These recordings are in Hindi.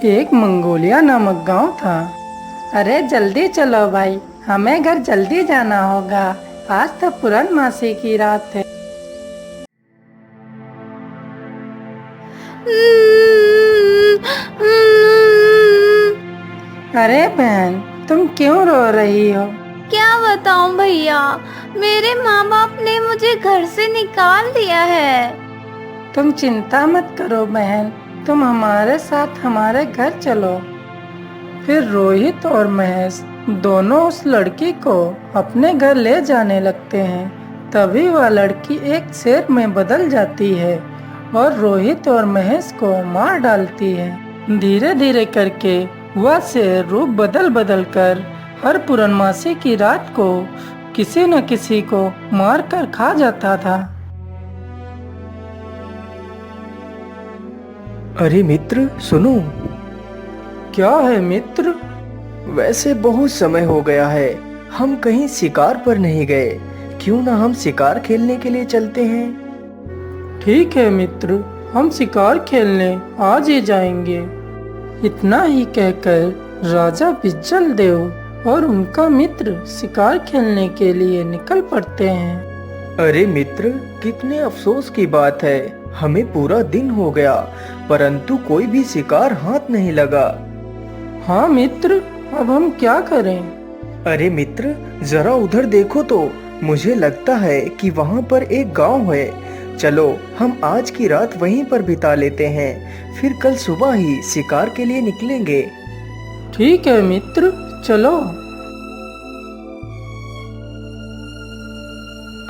एक मंगोलिया नामक गांव था। अरे जल्दी चलो भाई, हमें घर जल्दी जाना होगा। आज तो पूर्णमासी की रात है। अरे बहन, तुम क्यों रो रही हो? क्या बताऊं भैया, मेरे माँ बाप ने मुझे घर से निकाल दिया है। तुम चिंता मत करो बहन, तुम हमारे साथ हमारे घर चलो। फिर रोहित और महेश दोनों उस लड़की को अपने घर ले जाने लगते हैं। तभी वह लड़की एक शेर में बदल जाती है और रोहित और महेश को मार डालती है। धीरे धीरे करके वह शेर रूप बदल बदल कर हर पूर्णमासी की रात को किसी न किसी को मार कर खा जाता था। अरे मित्र सुनो। क्या है मित्र? वैसे बहुत समय हो गया है, हम कहीं शिकार पर नहीं गए। क्यों ना हम शिकार खेलने के लिए चलते हैं। ठीक है मित्र, हम शिकार खेलने आज ही जाएंगे। इतना ही कहकर राजा बिज्जल देव और उनका मित्र शिकार खेलने के लिए निकल पड़ते हैं। अरे मित्र, कितने अफसोस की बात है, हमें पूरा दिन हो गया परंतु कोई भी शिकार हाथ नहीं लगा। हाँ मित्र, अब हम क्या करें? अरे मित्र, जरा उधर देखो तो, मुझे लगता है कि वहाँ पर एक गांव है। चलो हम आज की रात वहीं पर बिता लेते हैं, फिर कल सुबह ही शिकार के लिए निकलेंगे। ठीक है मित्र, चलो।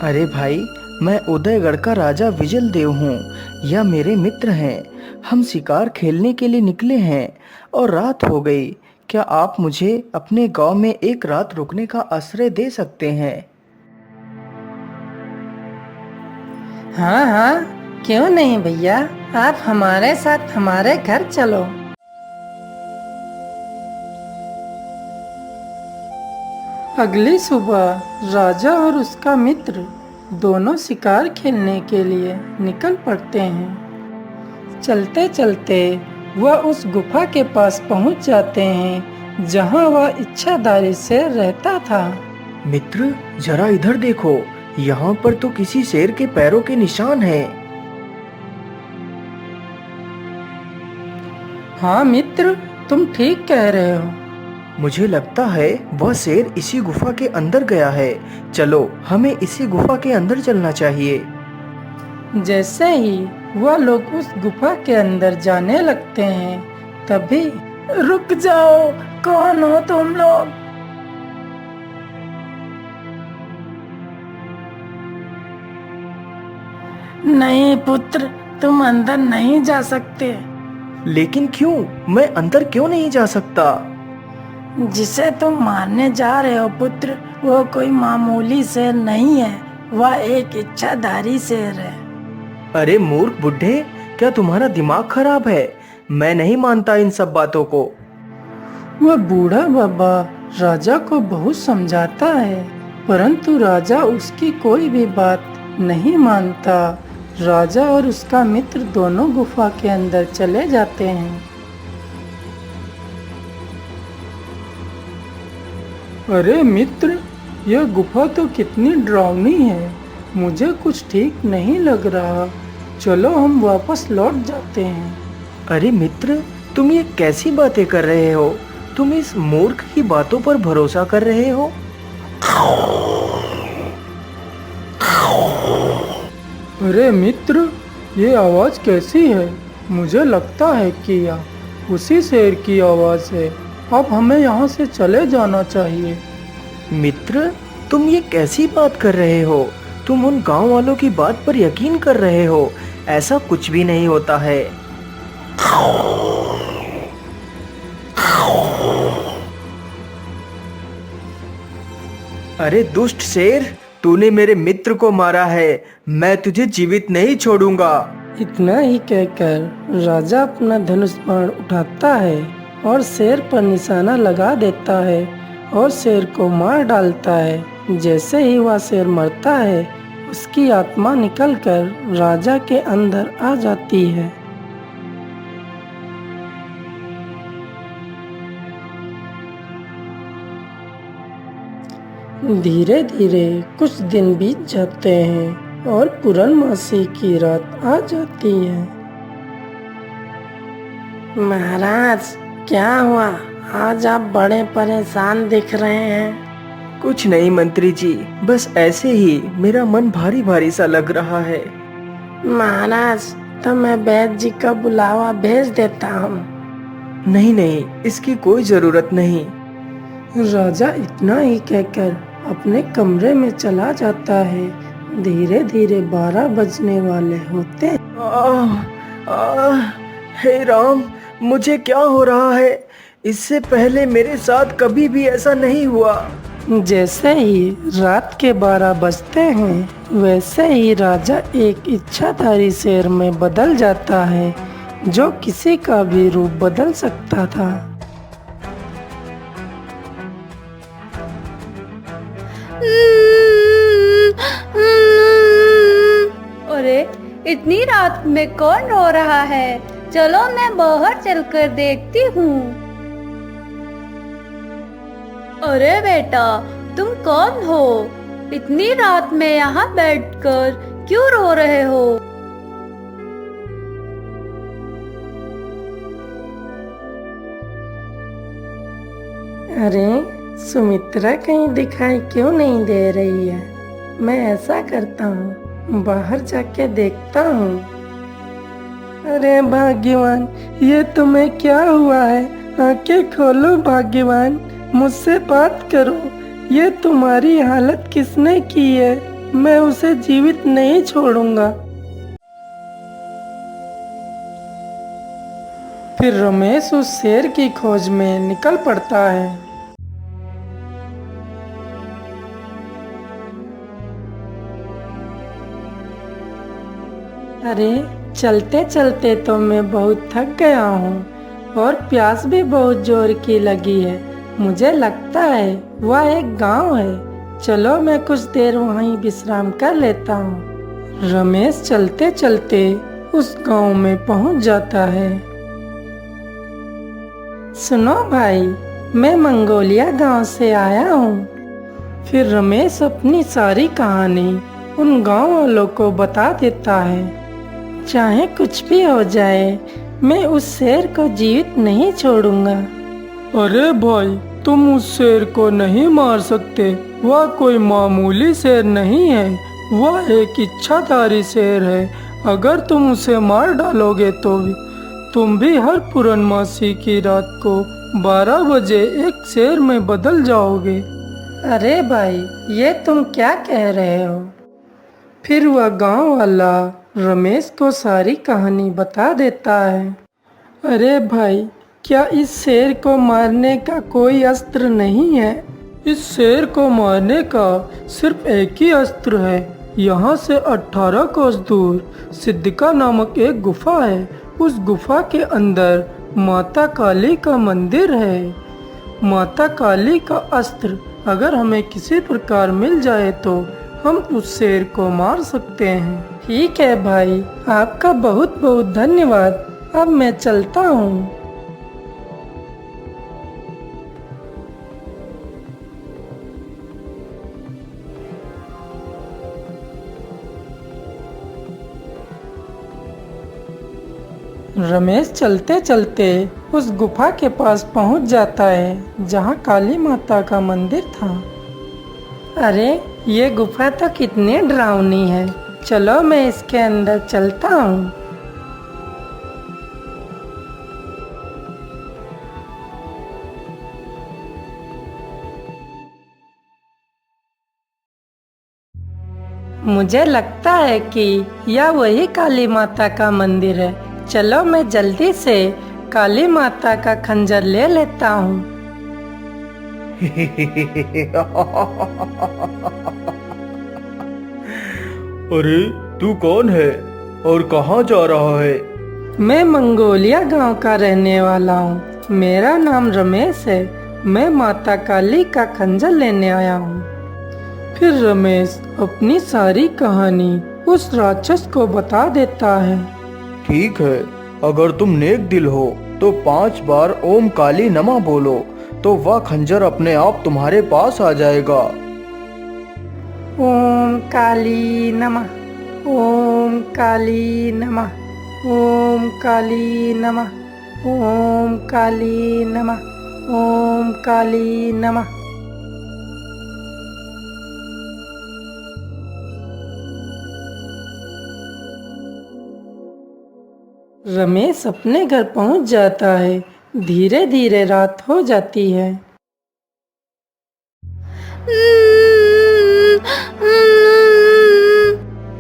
अरे भाई, मैं उदयगढ़ का राजा विजल देव हूँ, यह मेरे मित्र हैं। हम शिकार खेलने के लिए निकले हैं और रात हो गई। क्या आप मुझे अपने गांव में एक रात रुकने का आश्रय दे सकते हैं? हाँ हाँ, क्यों नहीं भैया, आप हमारे साथ हमारे घर चलो। अगली सुबह राजा और उसका मित्र दोनों शिकार खेलने के लिए निकल पड़ते हैं। चलते चलते वह उस गुफा के पास पहुंच जाते हैं जहां वह इच्छाधारी शेर रहता था। मित्र, जरा इधर देखो, यहाँ पर तो किसी शेर के पैरों के निशान हैं। हाँ मित्र, तुम ठीक कह रहे हो। मुझे लगता है वह शेर इसी गुफा के अंदर गया है। चलो हमें इसी गुफा के अंदर चलना चाहिए। जैसे ही वह लोग उस गुफा के अंदर जाने लगते हैं, तभी रुक जाओ, कौन हो तुम लोग? नहीं पुत्र, तुम अंदर नहीं जा सकते। लेकिन क्यों? मैं अंदर क्यों नहीं जा सकता? जिसे तुम मारने जा रहे हो पुत्र, वो कोई मामूली शेर नहीं है, वह एक इच्छाधारी शेर है। अरे मूर्ख बुड्ढे, क्या तुम्हारा दिमाग खराब है? मैं नहीं मानता इन सब बातों को। वह बूढ़ा बाबा राजा को बहुत समझाता है, परंतु राजा उसकी कोई भी बात नहीं मानता। राजा और उसका मित्र दोनों गुफा के अंदर चले जाते हैं। अरे मित्र, यह गुफा तो कितनी डरावनी है, मुझे कुछ ठीक नहीं लग रहा। चलो हम वापस लौट जाते हैं। अरे मित्र, तुम ये कैसी बातें कर रहे हो? तुम इस मूर्ख की बातों पर भरोसा कर रहे हो? अरे मित्र, ये आवाज कैसी है? मुझे लगता है कि यह उसी शेर की आवाज है। अब हमें यहाँ से चले जाना चाहिए। मित्र, तुम ये कैसी बात कर रहे हो? तुम उन गांव वालों की बात पर यकीन कर रहे हो? ऐसा कुछ भी नहीं होता है। अरे दुष्ट शेर, तूने मेरे मित्र को मारा है, मैं तुझे जीवित नहीं छोड़ूंगा। इतना ही कहकर राजा अपना धनुष बाण उठाता है और शेर पर निशाना लगा देता है और शेर को मार डालता है। जैसे ही वह शेर मरता है, उसकी आत्मा निकलकर राजा के अंदर आ जाती है। धीरे धीरे कुछ दिन बीत जाते हैं और पूर्णमासी की रात आ जाती है। महाराज, क्या हुआ? आज आप बड़े परेशान दिख रहे हैं। कुछ नहीं मंत्री जी, बस ऐसे ही मेरा मन भारी भारी सा लग रहा है। महाराज, तो मैं वैद्य जी का बुलावा भेज देता हूँ। नहीं नहीं, इसकी कोई जरूरत नहीं। राजा इतना ही कहकर अपने कमरे में चला जाता है। धीरे धीरे 12 बजने वाले होते हैं। हे राम, मुझे क्या हो रहा है? इससे पहले मेरे साथ कभी भी ऐसा नहीं हुआ। जैसे ही रात के 12 बजते हैं, वैसे ही राजा एक इच्छाधारी शेर में बदल जाता है, जो किसी का भी रूप बदल सकता था। अरे, इतनी रात में कौन रो रहा है? चलो मैं बाहर चलकर देखती हूँ। अरे बेटा, तुम कौन हो? इतनी रात में यहाँ बैठकर क्यों रो रहे हो? अरे, सुमित्रा कहीं दिखाई क्यों नहीं दे रही है? मैं ऐसा करता हूँ, बाहर जाके देखता हूँ। अरे भाग्यवान, ये तुम्हें क्या हुआ है? आंखें खोलो भाग्यवान, मुझसे बात करो। ये तुम्हारी हालत किसने की है? मैं उसे जीवित नहीं छोड़ूंगा। फिर रमेश उस शेर की खोज में निकल पड़ता है। अरे, चलते चलते तो मैं बहुत थक गया हूँ और प्यास भी बहुत जोर की लगी है। मुझे लगता है वह एक गांव है। चलो मैं कुछ देर वहीं विश्राम कर लेता हूँ। रमेश चलते चलते उस गांव में पहुँच जाता है। सुनो भाई, मैं मंगोलिया गांव से आया हूँ। फिर रमेश अपनी सारी कहानी उन गांव वालों को बता देता है। चाहे कुछ भी हो जाए, मैं उस शेर को जीवित नहीं छोड़ूंगा। अरे भाई, तुम उस शेर को नहीं मार सकते। वह कोई मामूली शेर नहीं है, वह एक इच्छाधारी शेर है। अगर तुम उसे मार डालोगे तो तुम भी हर पूर्णमासी की रात को 12 बजे एक शेर में बदल जाओगे। अरे भाई, ये तुम क्या कह रहे हो? फिर वह गांव वाला रमेश को सारी कहानी बता देता है। अरे भाई, क्या इस शेर को मारने का कोई अस्त्र नहीं है? इस शेर को मारने का सिर्फ एक ही अस्त्र है। यहाँ से 18 कोस दूर सिद्धिका नामक एक गुफा है। उस गुफा के अंदर माता काली का मंदिर है। माता काली का अस्त्र अगर हमें किसी प्रकार मिल जाए तो हम उस शेर को मार सकते हैं। ठीक है भाई, आपका बहुत बहुत धन्यवाद। अब मैं चलता हूँ। रमेश चलते चलते उस गुफा के पास पहुंच जाता है जहां काली माता का मंदिर था। अरे, ये गुफा तो कितनी डरावनी है। चलो मैं इसके अंदर चलता हूँ। मुझे लगता है कि यह वही काली माता का मंदिर है। चलो मैं जल्दी से काली माता का खंजर ले लेता हूँ। अरे, तू कौन है और कहाँ जा रहा है? मैं मंगोलिया गांव का रहने वाला हूँ। मेरा नाम रमेश है। मैं माता काली का खंजर लेने आया हूँ। फिर रमेश अपनी सारी कहानी उस राक्षस को बता देता है। ठीक है, अगर तुम नेक दिल हो तो 5 बार ओम काली नमः बोलो तो वह खंजर अपने आप तुम्हारे पास आ जाएगा। ओम काली नमः, ओम काली नमः, ओम काली नमः, ओम काली नमः, ओम काली नमः। रमेश अपने घर पहुंच जाता है। धीरे धीरे रात हो जाती है।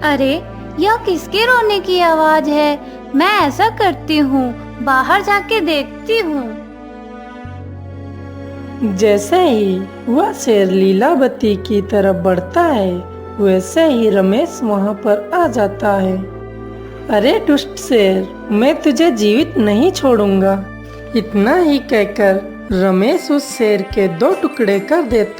अरे यह किसके रोने की आवाज है? मैं ऐसा करती हूँ, बाहर जाके देखती हूँ। जैसे ही वह शेर लीलावती की तरफ बढ़ता है, वैसे ही रमेश वहां पर आ जाता है। अरे दुष्ट शेर, मैं तुझे जीवित नहीं छोड़ूंगा। इतना ही कहकर रमेश उस शेर के 2 टुकड़े कर देता